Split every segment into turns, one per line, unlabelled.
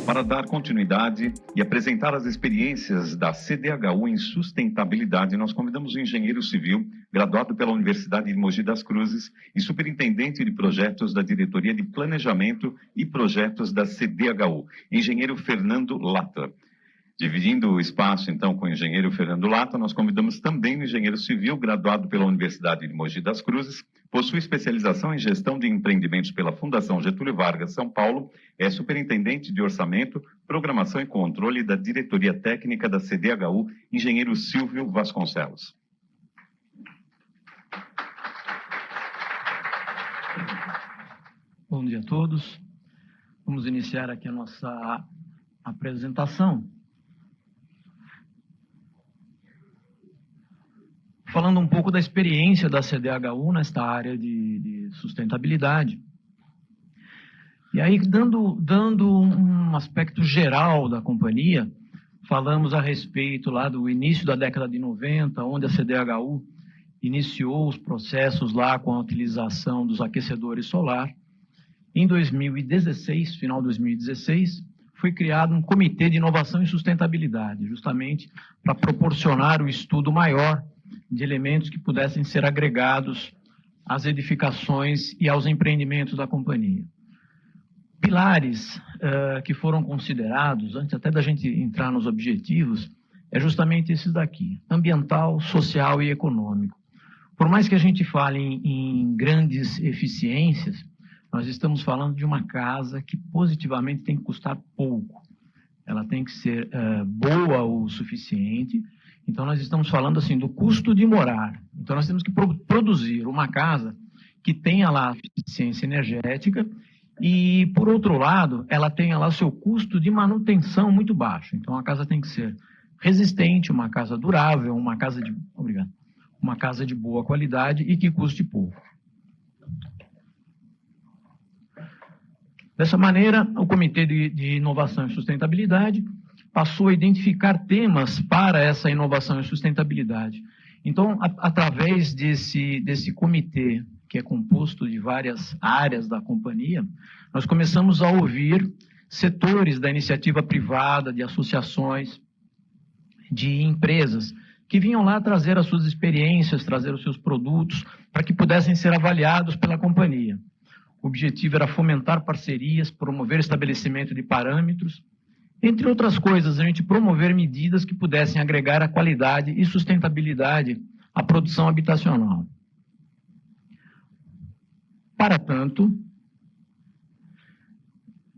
Para dar continuidade e apresentar as experiências da CDHU em sustentabilidade, nós convidamos o engenheiro civil, graduado pela Universidade de Mogi das Cruzes e superintendente de projetos da Diretoria de Planejamento e Projetos da CDHU, engenheiro Fernando Lata. Dividindo o espaço, então, com o engenheiro Fernando Lata, nós convidamos também o engenheiro civil, graduado pela Universidade de Mogi das Cruzes, possui especialização em gestão de empreendimentos pela Fundação Getúlio Vargas, São Paulo, é superintendente de orçamento, programação e controle da Diretoria Técnica da CDHU, engenheiro Silvio Vasconcelos.
Bom dia a todos. Vamos iniciar aqui a nossa apresentação. Falando um pouco da experiência da CDHU nesta área de sustentabilidade. E aí, dando um aspecto geral da companhia, falamos a respeito lá do início da década de 90, onde a CDHU iniciou os processos lá com a utilização dos aquecedores solar. Em 2016, final de 2016, foi criado um comitê de inovação e sustentabilidade, justamente para proporcionar o estudo maior de elementos que pudessem ser agregados às edificações e aos empreendimentos da companhia. Pilares que foram considerados, antes até da gente entrar nos objetivos, é justamente esses daqui: ambiental, social e econômico. Por mais que a gente fale em grandes eficiências, nós estamos falando de uma casa que positivamente tem que custar pouco. Ela tem que ser boa o suficiente. Então, nós estamos falando assim do custo de morar. Então, nós temos que produzir uma casa que tenha lá eficiência energética e, por outro lado, ela tenha lá o seu custo de manutenção muito baixo. Então, a casa tem que ser resistente, uma casa durável, uma casa de boa qualidade e que custe pouco. Dessa maneira, o Comitê de Inovação e Sustentabilidade passou a identificar temas para essa inovação e sustentabilidade. Então, através desse comitê, que é composto de várias áreas da companhia, nós começamos a ouvir setores da iniciativa privada, de associações, de empresas, que vinham lá trazer as suas experiências, trazer os seus produtos, para que pudessem ser avaliados pela companhia. O objetivo era fomentar parcerias, promover estabelecimento de parâmetros, entre outras coisas, a gente promover medidas que pudessem agregar a qualidade e sustentabilidade à produção habitacional. Para tanto,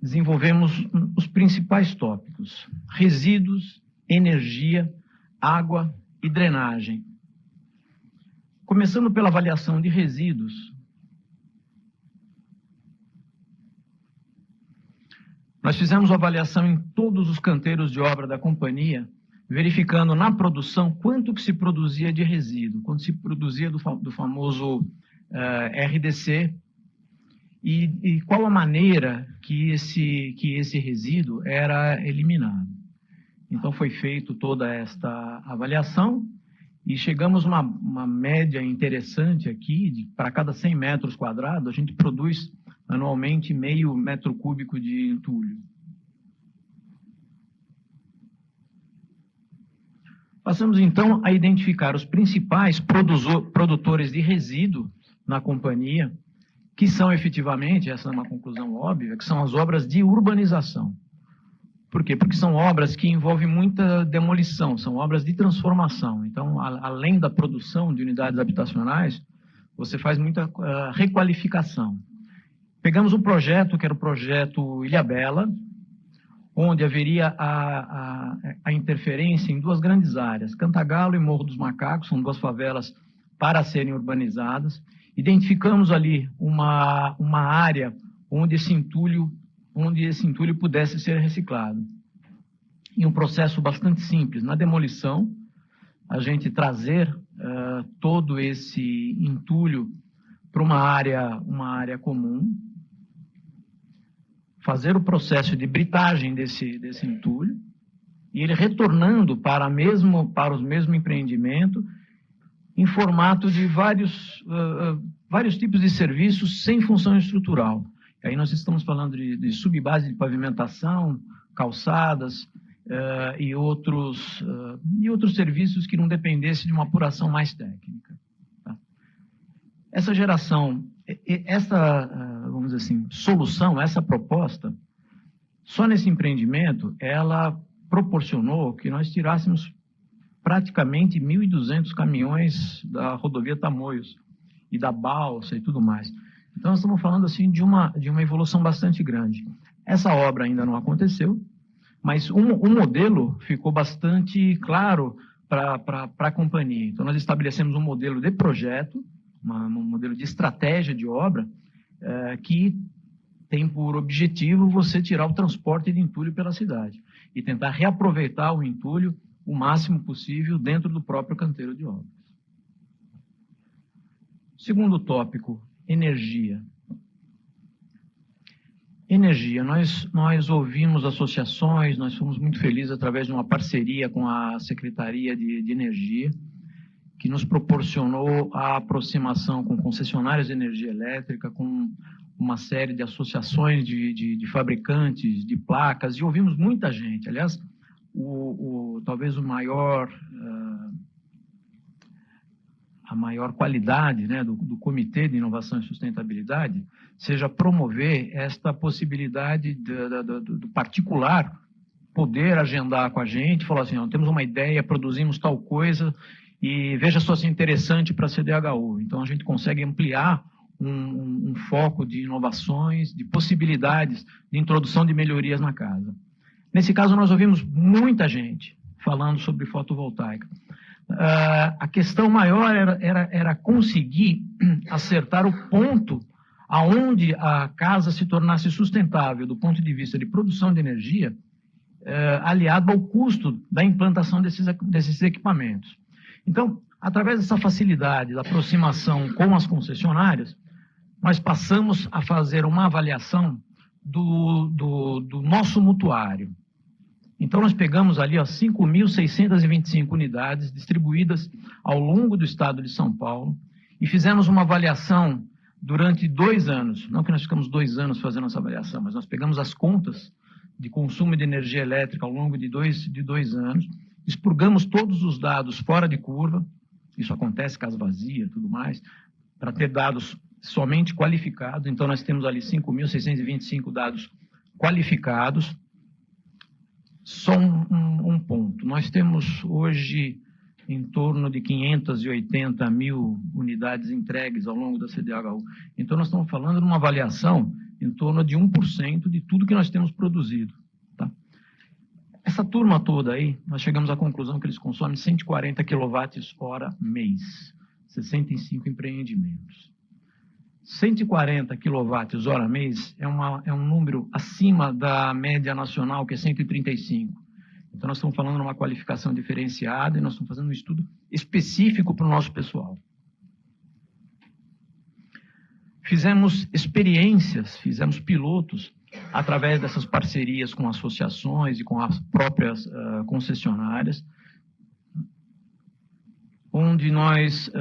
desenvolvemos os principais tópicos: resíduos, energia, água e drenagem. Começando pela avaliação de resíduos, nós fizemos uma avaliação em todos os canteiros de obra da companhia, verificando na produção quanto que se produzia de resíduo, quanto se produzia do famoso RDC e qual a maneira que esse resíduo era eliminado. Então foi feito toda esta avaliação e chegamos a uma média interessante aqui, para cada 100 metros quadrados, a gente produz anualmente 0,5 metro cúbico de entulho. Passamos então a identificar os principais produtores de resíduo na companhia, que são efetivamente, essa é uma conclusão óbvia, que são as obras de urbanização. Por quê? Porque são obras que envolvem muita demolição, são obras de transformação. Então, além da produção de unidades habitacionais, você faz muita requalificação. Pegamos um projeto, que era o projeto Ilhabela, onde haveria a interferência em duas grandes áreas. Cantagalo e Morro dos Macacos, são duas favelas para serem urbanizadas. Identificamos ali uma área onde esse entulho pudesse ser reciclado. Em um processo bastante simples, na demolição, a gente trazer todo esse entulho para uma área comum, fazer o processo de britagem desse entulho, e ele retornando para os mesmos empreendimentos, em formato de vários tipos de serviços sem função estrutural. Aí nós estamos falando de subbase de pavimentação, calçadas e outros serviços que não dependessem de uma apuração mais técnica. Tá? Essa geração, vamos dizer assim, solução, essa proposta, só nesse empreendimento, ela proporcionou que nós tirássemos praticamente 1.200 caminhões da rodovia Tamoios e da balsa e tudo mais. Então, nós estamos falando assim, de uma evolução bastante grande. Essa obra ainda não aconteceu, mas o modelo ficou bastante claro para a companhia. Então, nós estabelecemos um modelo de projeto, um modelo de estratégia de obra, que tem por objetivo você tirar o transporte de entulho pela cidade e tentar reaproveitar o entulho o máximo possível dentro do próprio canteiro de obras. Segundo tópico, energia. Energia, nós ouvimos associações, nós fomos muito felizes através de uma parceria com a Secretaria de Energia, que nos proporcionou a aproximação com concessionários de energia elétrica, com uma série de associações de fabricantes de placas, e ouvimos muita gente. Aliás, talvez a maior qualidade, né, do Comitê de Inovação e Sustentabilidade seja promover esta possibilidade do particular poder agendar com a gente, falar assim, temos uma ideia, produzimos tal coisa e veja só se é interessante para a CDHU. Então, a gente consegue ampliar um foco de inovações, de possibilidades de introdução de melhorias na casa. Nesse caso, nós ouvimos muita gente falando sobre fotovoltaica. A questão maior era conseguir acertar o ponto aonde a casa se tornasse sustentável do ponto de vista de produção de energia, aliado ao custo da implantação desses equipamentos. Então, através dessa facilidade da aproximação com as concessionárias, nós passamos a fazer uma avaliação do nosso mutuário. Então, nós pegamos ali 5.625 unidades distribuídas ao longo do estado de São Paulo e fizemos uma avaliação durante 2 anos. Não que nós ficamos 2 anos fazendo essa avaliação, mas nós pegamos as contas de consumo de energia elétrica ao longo de dois anos, expurgamos todos os dados fora de curva, isso acontece casa vazia e tudo mais, para ter dados somente qualificados. Então, nós temos ali 5.625 dados qualificados. Só um ponto. Nós temos hoje em torno de 580 mil unidades entregues ao longo da CDHU. Então, nós estamos falando de uma avaliação em torno de 1% de tudo que nós temos produzido. Tá? Essa turma toda aí, nós chegamos à conclusão que eles consomem 140 kWh mês, 65 empreendimentos. 140 kWh mês é um número acima da média nacional, que é 135. Então, nós estamos falando de uma qualificação diferenciada e nós estamos fazendo um estudo específico para o nosso pessoal. Fizemos experiências, fizemos pilotos através dessas parcerias com associações e com as próprias concessionárias, onde nós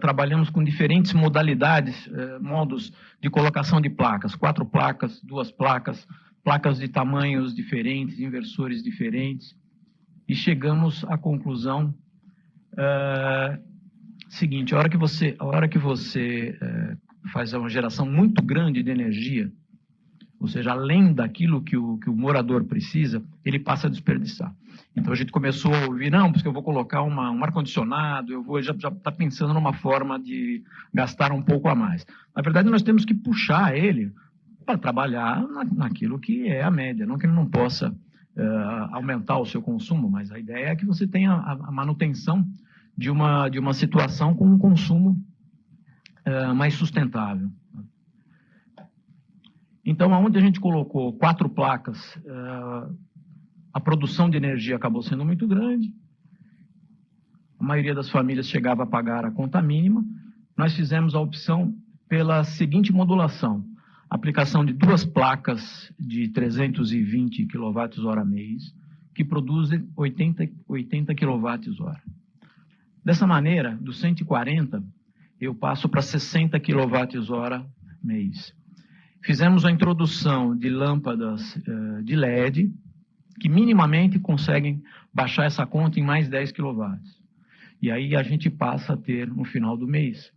trabalhamos com diferentes modalidades, modos de colocação de placas, 4 placas, 2 placas, placas de tamanhos diferentes, inversores diferentes, e chegamos à conclusão seguinte: a hora que você faz uma geração muito grande de energia, ou seja, além daquilo que o morador precisa, ele passa a desperdiçar. Então, a gente começou a ouvir, não, porque eu vou colocar um ar-condicionado, já está pensando numa forma de gastar um pouco a mais. Na verdade, nós temos que puxar ele para trabalhar naquilo que é a média, não que ele não possa aumentar o seu consumo, mas a ideia é que você tenha a manutenção de uma situação com um consumo mais sustentável. Então, aonde a gente colocou 4 placas, a produção de energia acabou sendo muito grande, a maioria das famílias chegava a pagar a conta mínima. Nós fizemos a opção pela seguinte modulação: aplicação de 2 placas de 320 kWh mês, que produzem 80 kWh. Dessa maneira, dos 140, eu passo para 60 kWh mês. Fizemos a introdução de lâmpadas de LED, que minimamente conseguem baixar essa conta em mais 10 kW. E aí a gente passa a ter, no final do mês,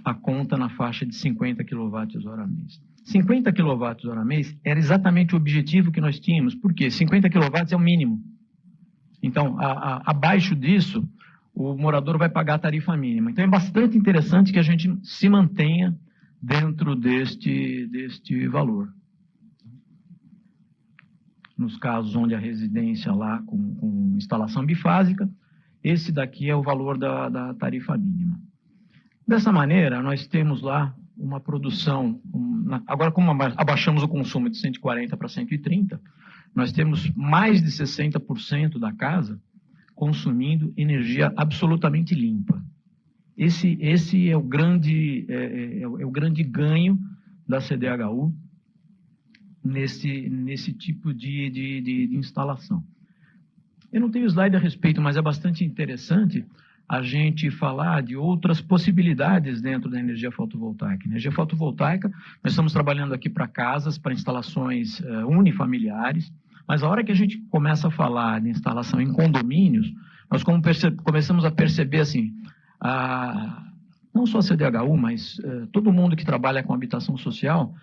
a conta na faixa de 50 kWh mês. 50 kWh mês era exatamente o objetivo que nós tínhamos, porque 50 kW é o mínimo. Então, abaixo disso, o morador vai pagar a tarifa mínima. Então, é bastante interessante que a gente se mantenha dentro deste valor. Nos casos onde a residência lá com instalação bifásica, esse daqui é o valor da tarifa mínima. Dessa maneira, nós temos lá uma produção, agora como abaixamos o consumo de 140 para 130, nós temos mais de 60% da casa consumindo energia absolutamente limpa. Esse é o grande ganho da CDHU nesse tipo de instalação. Eu não tenho slide a respeito, mas é bastante interessante a gente falar de outras possibilidades dentro da energia fotovoltaica. Energia fotovoltaica, nós estamos trabalhando aqui para casas, para instalações unifamiliares, mas a hora que a gente começa a falar de instalação em condomínios, nós começamos a perceber assim, não só a CDHU, mas todo mundo que trabalha com habitação social,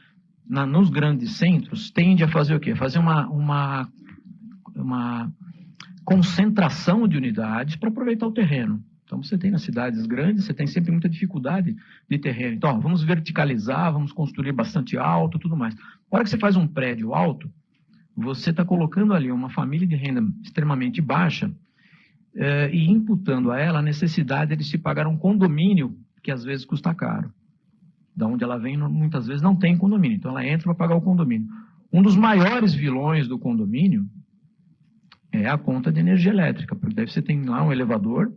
nos grandes centros, tende a fazer o quê? Fazer uma concentração de unidades para aproveitar o terreno. Então, você tem nas cidades grandes, você tem sempre muita dificuldade de terreno. Então, vamos verticalizar, vamos construir bastante alto, tudo mais. Na hora que você faz um prédio alto, você está colocando ali uma família de renda extremamente baixa e imputando a ela a necessidade de se pagar um condomínio que às vezes custa caro. Da onde ela vem, muitas vezes não tem condomínio. Então, ela entra para pagar o condomínio. Um dos maiores vilões do condomínio é a conta de energia elétrica, porque daí você tem lá um elevador,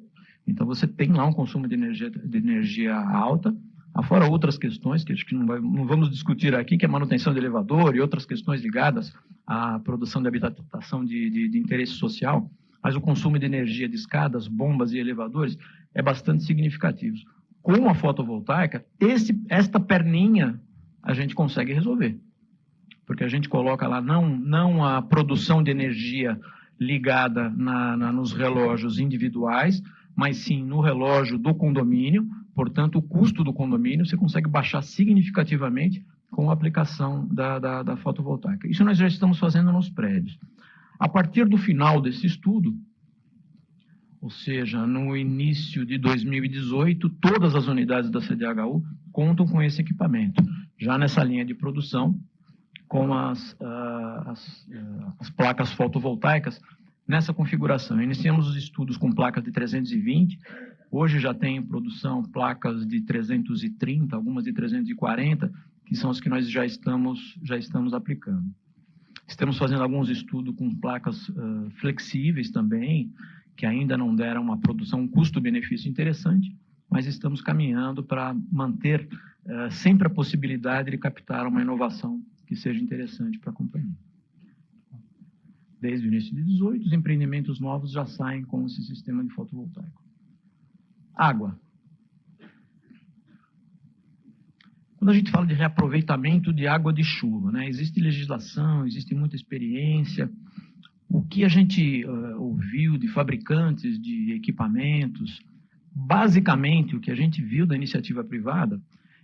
então você tem lá um consumo de energia alta, afora outras questões que acho que não vamos discutir aqui, que é a manutenção de elevador e outras questões ligadas à produção de habitação de interesse social, mas o consumo de energia de escadas, bombas e elevadores é bastante significativo. Com a fotovoltaica, esta perninha a gente consegue resolver, porque a gente coloca lá não a produção de energia ligada nos relógios individuais, mas sim no relógio do condomínio, portanto, o custo do condomínio você consegue baixar significativamente com a aplicação da fotovoltaica. Isso nós já estamos fazendo nos prédios. A partir do final desse estudo, ou seja, no início de 2018, todas as unidades da CDHU contam com esse equipamento, já nessa linha de produção, com as placas fotovoltaicas, nessa configuração. Iniciamos os estudos com placas de 320, hoje já tem em produção placas de 330, algumas de 340, que são as que nós já estamos aplicando. Estamos fazendo alguns estudos com placas flexíveis também, que ainda não deram uma produção, um custo-benefício interessante, mas estamos caminhando para manter sempre a possibilidade de captar uma inovação que seja interessante para a companhia. Desde o início de 2018, os empreendimentos novos já saem com esse sistema de fotovoltaico. Água. Quando a gente fala de reaproveitamento de água de chuva, né, existe legislação, existe muita experiência. O que a gente ouviu de fabricantes de equipamentos, basicamente o que a gente viu da iniciativa privada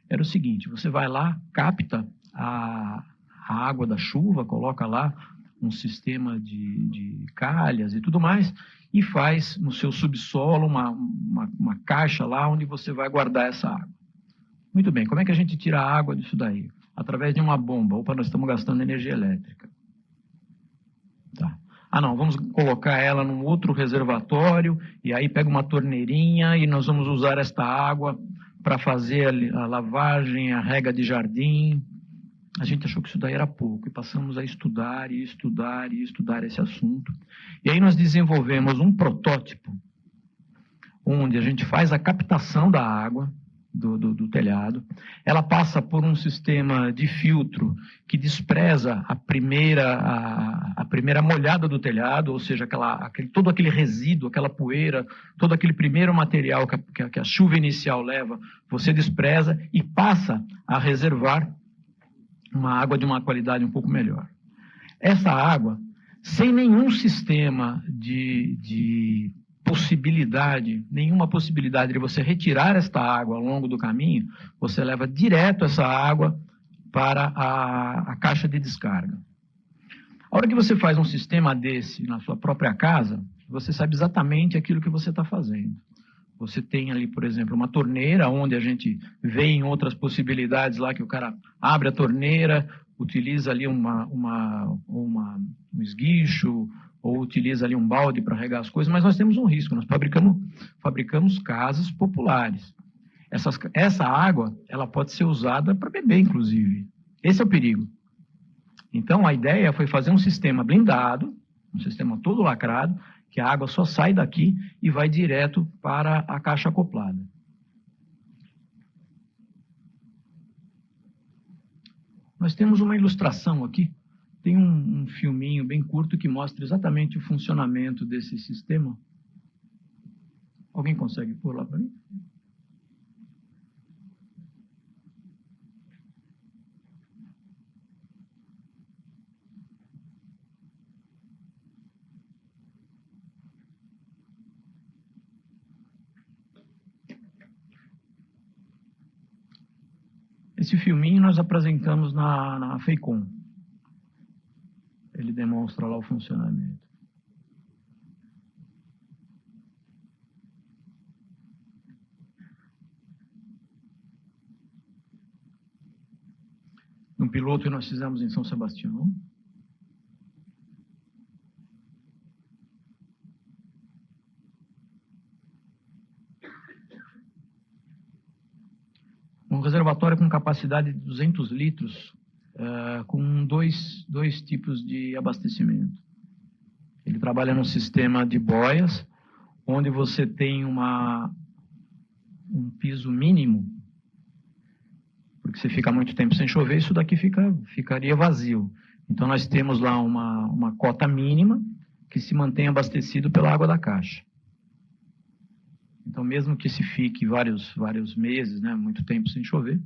era o seguinte: você vai lá, capta a água da chuva, coloca lá um sistema de calhas e tudo mais, e faz no seu subsolo uma caixa lá onde você vai guardar essa água. Muito bem, como é que a gente tira a água disso daí? Através de uma bomba. Opa, nós estamos gastando energia elétrica. Tá. Ah, não, vamos colocar ela num outro reservatório, e aí pega uma torneirinha e nós vamos usar esta água para fazer a lavagem, a rega de jardim. A gente achou que isso daí era pouco e passamos a estudar e estudar e estudar esse assunto. E aí nós desenvolvemos um protótipo onde a gente faz a captação da água do telhado. Ela passa por um sistema de filtro que despreza a primeira molhada do telhado, ou seja, todo aquele resíduo, aquela poeira, todo aquele primeiro material que a chuva inicial leva, você despreza e passa a reservar uma água de uma qualidade um pouco melhor. Essa água, sem nenhum sistema de possibilidade, nenhuma possibilidade de você retirar esta água ao longo do caminho, você leva direto essa água para a caixa de descarga. A hora que você faz um sistema desse na sua própria casa, você sabe exatamente aquilo que você está fazendo. Você tem ali, por exemplo, uma torneira, onde a gente vê em outras possibilidades lá que o cara abre a torneira, utiliza ali um esguicho, ou utiliza ali um balde para regar as coisas, mas nós temos um risco, nós fabricamos casas populares. Essa água, ela pode ser usada para beber, inclusive. Esse é o perigo. Então, a ideia foi fazer um sistema blindado, um sistema todo lacrado, que a água só sai daqui e vai direto para a caixa acoplada. Nós temos uma ilustração aqui, tem um filminho bem curto que mostra exatamente o funcionamento desse sistema. Alguém consegue pôr lá para mim? Esse filminho nós apresentamos na FEICOM. Ele demonstra lá o funcionamento. No piloto que nós fizemos em São Sebastião. Um reservatório com capacidade de 200 litros, com dois tipos de abastecimento. Ele trabalha num sistema de boias, onde você tem um piso mínimo, porque se fica muito tempo sem chover, isso daqui ficaria vazio. Então nós temos lá uma cota mínima que se mantém abastecido pela água da caixa. Então, mesmo que se fique vários meses, né, muito tempo sem chover,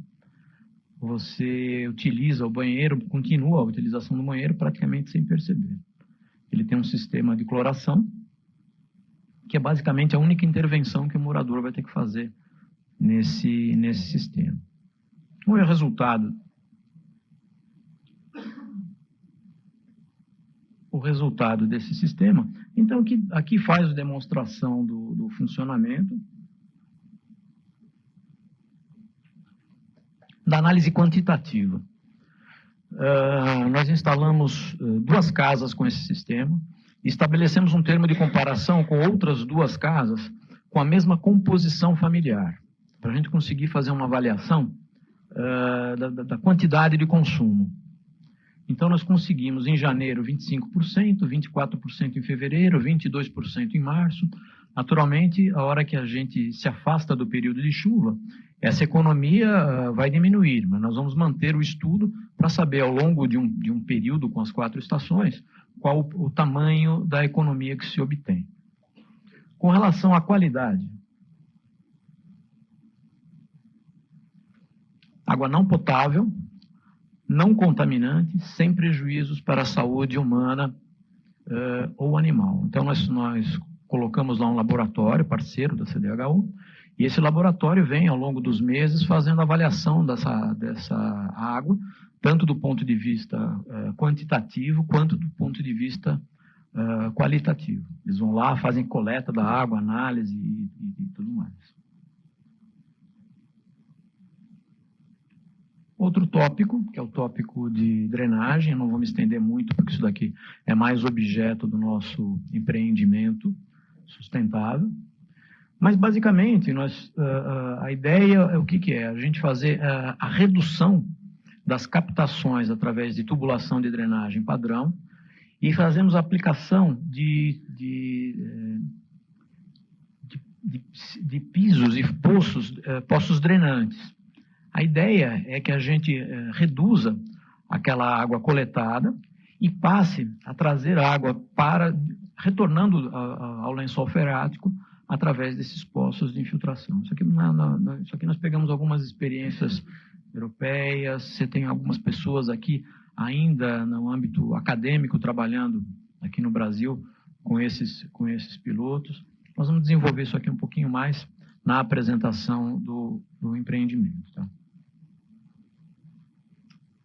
você utiliza o banheiro, continua a utilização do banheiro praticamente sem perceber. Ele tem um sistema de cloração, que é basicamente a única intervenção que o morador vai ter que fazer nesse sistema. Qual é o resultado? O resultado desse sistema. Então, aqui faz a demonstração do funcionamento. Da análise quantitativa. Nós instalamos 2 casas com esse sistema, e estabelecemos um termo de comparação com outras 2 casas com a mesma composição familiar, para a gente conseguir fazer uma avaliação da quantidade de consumo. Então, nós conseguimos em janeiro 25%, 24% em fevereiro, 22% em março. Naturalmente, a hora que a gente se afasta do período de chuva, essa economia vai diminuir, mas nós vamos manter o estudo para saber, ao longo de um período com as 4 estações, qual o tamanho da economia que se obtém. Com relação à qualidade, água não potável, não contaminante, sem prejuízos para a saúde humana ou animal. Então, nós colocamos lá um laboratório parceiro da CDHU, e esse laboratório vem, ao longo dos meses, fazendo avaliação dessa água, tanto do ponto de vista quantitativo, quanto do ponto de vista qualitativo. Eles vão lá, fazem coleta da água, análise e tudo mais. Outro tópico, que é o tópico de drenagem, eu não vou me estender muito, porque isso daqui é mais objeto do nosso empreendimento sustentável. Mas, basicamente, a ideia é o que é? A gente fazer a redução das captações através de tubulação de drenagem padrão e fazemos a aplicação de pisos e poços drenantes. A ideia é que a gente reduza aquela água coletada e passe a trazer água retornando ao lençol freático através desses poços de infiltração. Isso aqui nós pegamos algumas experiências europeias, você tem algumas pessoas aqui ainda no âmbito acadêmico trabalhando aqui no Brasil com esses pilotos. Nós vamos desenvolver isso aqui um pouquinho mais na apresentação do empreendimento. Tá?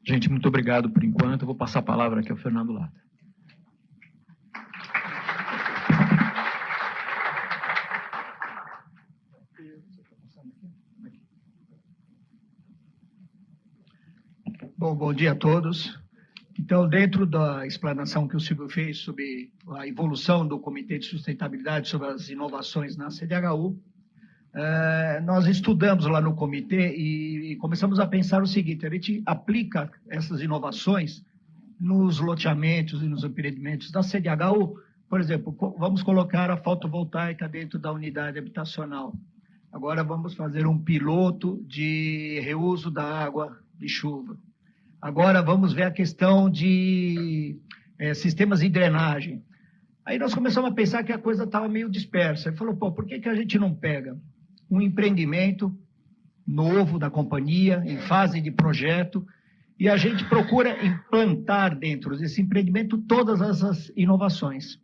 Gente, muito obrigado por enquanto. Eu vou passar a palavra aqui ao Fernando Lata.
Bom dia a todos. Então, dentro da explanação que o Silvio fez sobre a evolução do Comitê de Sustentabilidade sobre as inovações na CDHU, nós estudamos lá no comitê e começamos a pensar o seguinte: a gente aplica essas inovações nos loteamentos e nos empreendimentos da CDHU. Por exemplo, vamos colocar a fotovoltaica dentro da unidade habitacional. Agora vamos fazer um piloto de reuso da água de chuva. Agora vamos ver a questão de sistemas de drenagem. Aí nós começamos a pensar que a coisa estava meio dispersa. Ele falou, por que a gente não pega um empreendimento novo da companhia, em fase de projeto, e a gente procura implantar dentro desse empreendimento todas essas inovações.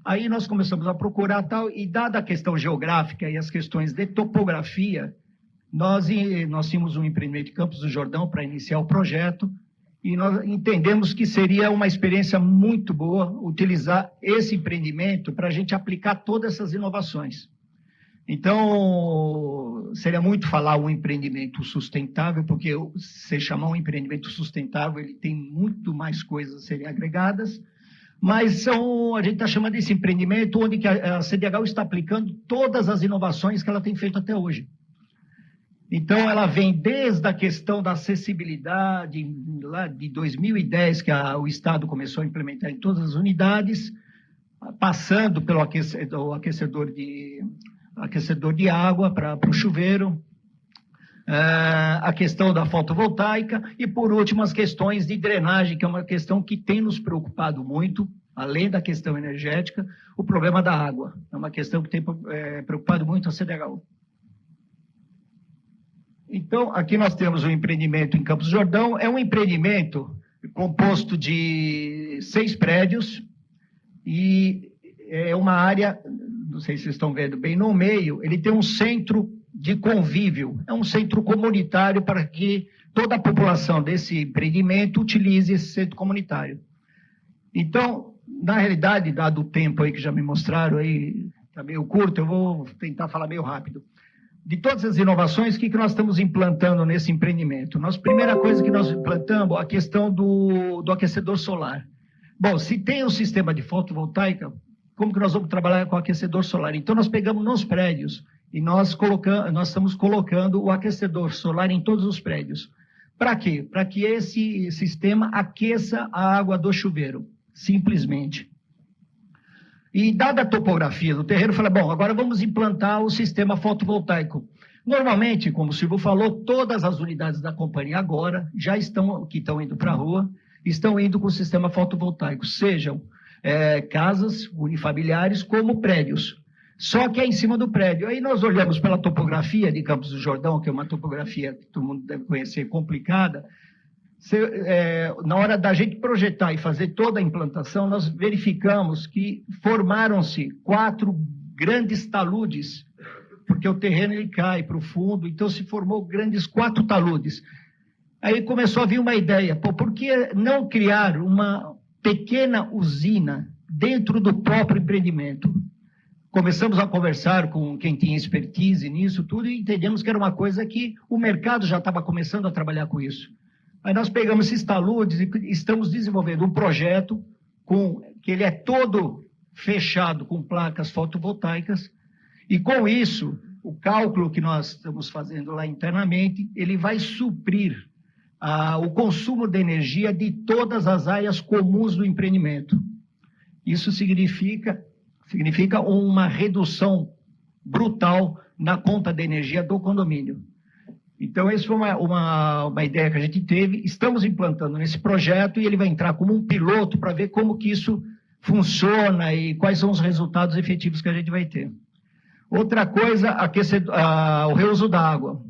Aí nós começamos a procurar tal, e dada a questão geográfica e as questões de topografia, nós tínhamos um empreendimento de Campos do Jordão para iniciar o projeto, e nós entendemos que seria uma experiência muito boa utilizar esse empreendimento para a gente aplicar todas essas inovações. Então, seria muito falar um empreendimento sustentável, porque se chamar um empreendimento sustentável, ele tem muito mais coisas a serem agregadas, mas a gente está chamando desse empreendimento onde que a CDHU está aplicando todas as inovações que ela tem feito até hoje. Então, ela vem desde a questão da acessibilidade, lá de 2010, que o Estado começou a implementar em todas as unidades, passando pelo aquecedor de água para o chuveiro, a questão da fotovoltaica e, por último, as questões de drenagem, que é uma questão que tem nos preocupado muito, além da questão energética, o problema da água. É uma questão que tem preocupado muito a CDHU. Então, aqui nós temos um empreendimento em Campos do Jordão. É um empreendimento composto de 6 prédios e é uma área, não sei se vocês estão vendo bem, no meio, ele tem um centro de convívio, é um centro comunitário para que toda a população desse empreendimento utilize esse centro comunitário. Então, na realidade, dado o tempo aí que já me mostraram, aí está meio curto, eu vou tentar falar meio rápido. De todas as inovações, o que nós estamos implantando nesse empreendimento? Primeira coisa que nós implantamos, a questão do aquecedor solar. Bom, se tem um sistema de fotovoltaica, como que nós vamos trabalhar com o aquecedor solar? Então, nós pegamos nos prédios e nós estamos colocando o aquecedor solar em todos os prédios. Para quê? Para que esse sistema aqueça a água do chuveiro, simplesmente. E dada a topografia do terreno, eu falei, bom, agora vamos implantar o sistema fotovoltaico. Normalmente, como o Silvio falou, todas as unidades da companhia agora que estão indo para a rua, estão indo com o sistema fotovoltaico, sejam casas unifamiliares como prédios. Só que é em cima do prédio. Aí nós olhamos pela topografia de Campos do Jordão, que é uma topografia que todo mundo deve conhecer, complicada. Na hora da gente projetar e fazer toda a implantação, nós verificamos que formaram-se 4 grandes taludes, porque o terreno ele cai para o fundo, então se formou grandes 4 taludes. Aí começou a vir uma ideia, por que não criar uma pequena usina dentro do próprio empreendimento? Começamos a conversar com quem tinha expertise nisso tudo e entendemos que era uma coisa que o mercado já estava começando a trabalhar com isso. Aí nós pegamos esses taludes e estamos desenvolvendo um projeto que ele é todo fechado com placas fotovoltaicas e com isso, o cálculo que nós estamos fazendo lá internamente, ele vai suprir o consumo de energia de todas as áreas comuns do empreendimento. Isso significa uma redução brutal na conta de energia do condomínio. Então, essa foi uma ideia que a gente teve, estamos implantando nesse projeto e ele vai entrar como um piloto para ver como que isso funciona e quais são os resultados efetivos que a gente vai ter. Outra coisa, o reuso da água.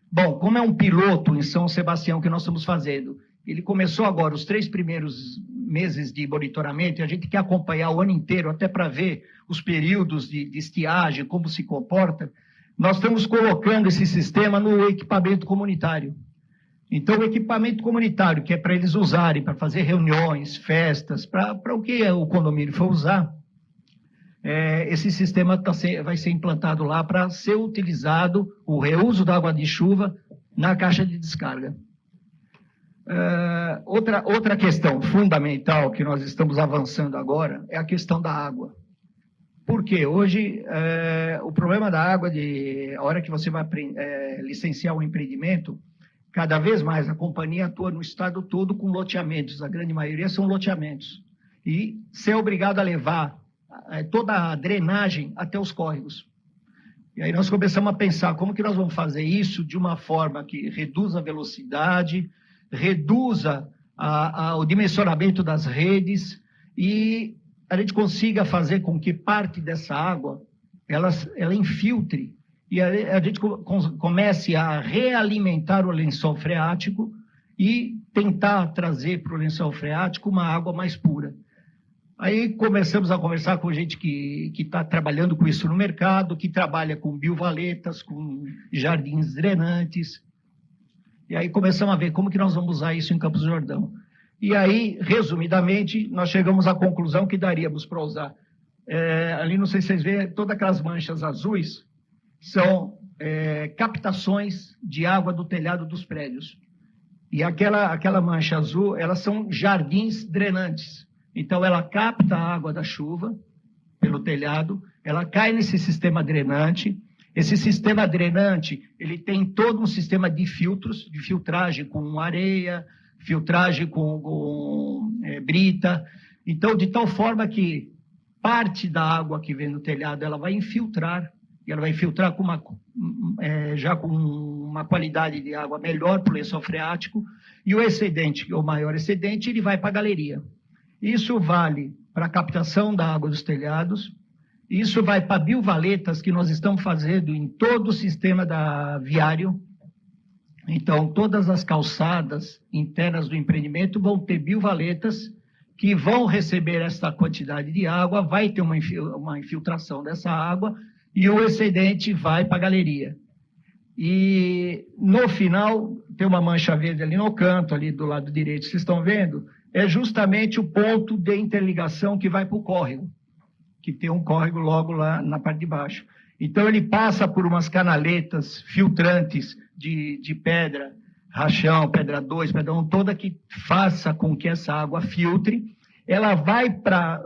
Bom, como é um piloto em São Sebastião que nós estamos fazendo, ele começou agora, os 3 primeiros meses de monitoramento, e a gente quer acompanhar o ano inteiro, até para ver os períodos de estiagem, como se comporta. Nós estamos colocando esse sistema no equipamento comunitário. Então, o equipamento comunitário, que é para eles usarem, para fazer reuniões, festas, para o que o condomínio for usar, esse sistema vai ser implantado lá para ser utilizado o reuso da água de chuva na caixa de descarga. Outra questão fundamental que nós estamos avançando agora é a questão da água. Porque hoje o problema da água, a hora que você vai licenciar um empreendimento, cada vez mais a companhia atua no estado todo com loteamentos, a grande maioria são loteamentos. E ser obrigado a levar toda a drenagem até os córregos. E aí nós começamos a pensar como que nós vamos fazer isso de uma forma que reduza a velocidade, reduza o dimensionamento das redes e a gente consiga fazer com que parte dessa água ela infiltre e a gente comece a realimentar o lençol freático e tentar trazer para o lençol freático uma água mais pura. Aí começamos a conversar com gente que está trabalhando com isso no mercado, que trabalha com biovaletas, com jardins drenantes. E aí começamos a ver como que nós vamos usar isso em Campos do Jordão. E aí, resumidamente, nós chegamos à conclusão que daríamos para usar. Ali, não sei se vocês veem, todas aquelas manchas azuis são captações de água do telhado dos prédios. E aquela mancha azul, elas são jardins drenantes. Então, ela capta a água da chuva pelo telhado, ela cai nesse sistema drenante. Esse sistema drenante, ele tem todo um sistema de filtros, de filtragem com areia, filtragem com brita. Então, de tal forma que parte da água que vem no telhado, ela vai infiltrar, e ela vai infiltrar já com uma qualidade de água melhor para o lençol freático, e o excedente, o maior excedente, ele vai para a galeria. Isso vale para a captação da água dos telhados, isso vai para biovaletas que nós estamos fazendo em todo o sistema viário. Então, todas as calçadas internas do empreendimento vão ter biovaletas que vão receber essa quantidade de água, vai ter uma infiltração dessa água e o excedente vai para a galeria. E no final, tem uma mancha verde ali no canto, ali do lado direito, vocês estão vendo? É justamente o ponto de interligação que vai para o córrego, que tem um córrego logo lá na parte de baixo. Então, ele passa por umas canaletas filtrantes de pedra, rachão, pedra 2, pedra 1, toda que faça com que essa água filtre. Ela vai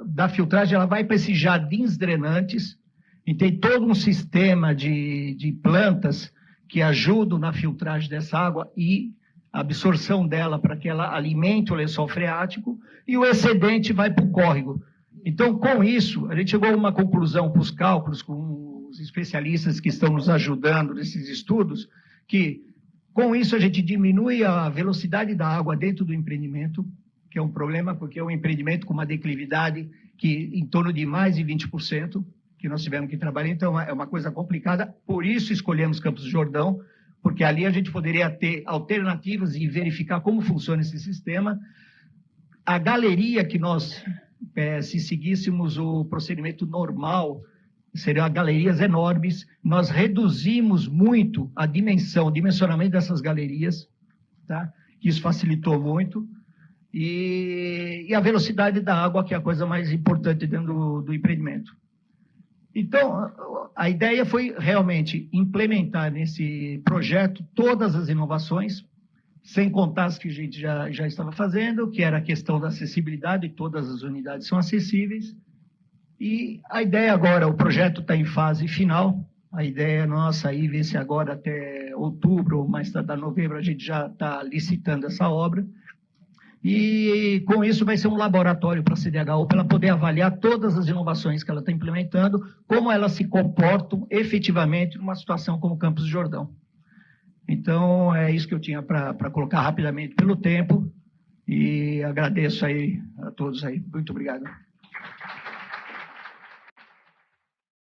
da filtragem, ela vai para esses jardins drenantes, e tem todo um sistema de plantas que ajudam na filtragem dessa água e absorção dela para que ela alimente o lençol freático, e o excedente vai para o córrego. Então, com isso, a gente chegou a uma conclusão para os cálculos, com os especialistas que estão nos ajudando nesses estudos, que com isso a gente diminui a velocidade da água dentro do empreendimento, que é um problema, porque é um empreendimento com uma declividade que em torno de mais de 20%, que nós tivemos que trabalhar, então é uma coisa complicada, por isso escolhemos Campos do Jordão, porque ali a gente poderia ter alternativas e verificar como funciona esse sistema. A galeria que nós, se seguíssemos o procedimento normal, seriam galerias enormes, nós reduzimos muito a dimensão, o dimensionamento dessas galerias, tá? Isso facilitou muito, e a velocidade da água, que é a coisa mais importante dentro do empreendimento. Então, a ideia foi realmente implementar nesse projeto todas as inovações, sem contar as que a gente já estava fazendo, que era a questão da acessibilidade, todas as unidades são acessíveis. E a ideia agora, o projeto está em fase final, a ideia nossa aí, ver se agora até outubro ou mais tarde novembro a gente já está licitando essa obra. E com isso vai ser um laboratório para a CDHU, para ela poder avaliar todas as inovações que ela está implementando, como elas se comportam efetivamente numa situação como Campos do Jordão. Então, é isso que eu tinha para colocar rapidamente pelo tempo, e agradeço aí a todos aí. Muito obrigado.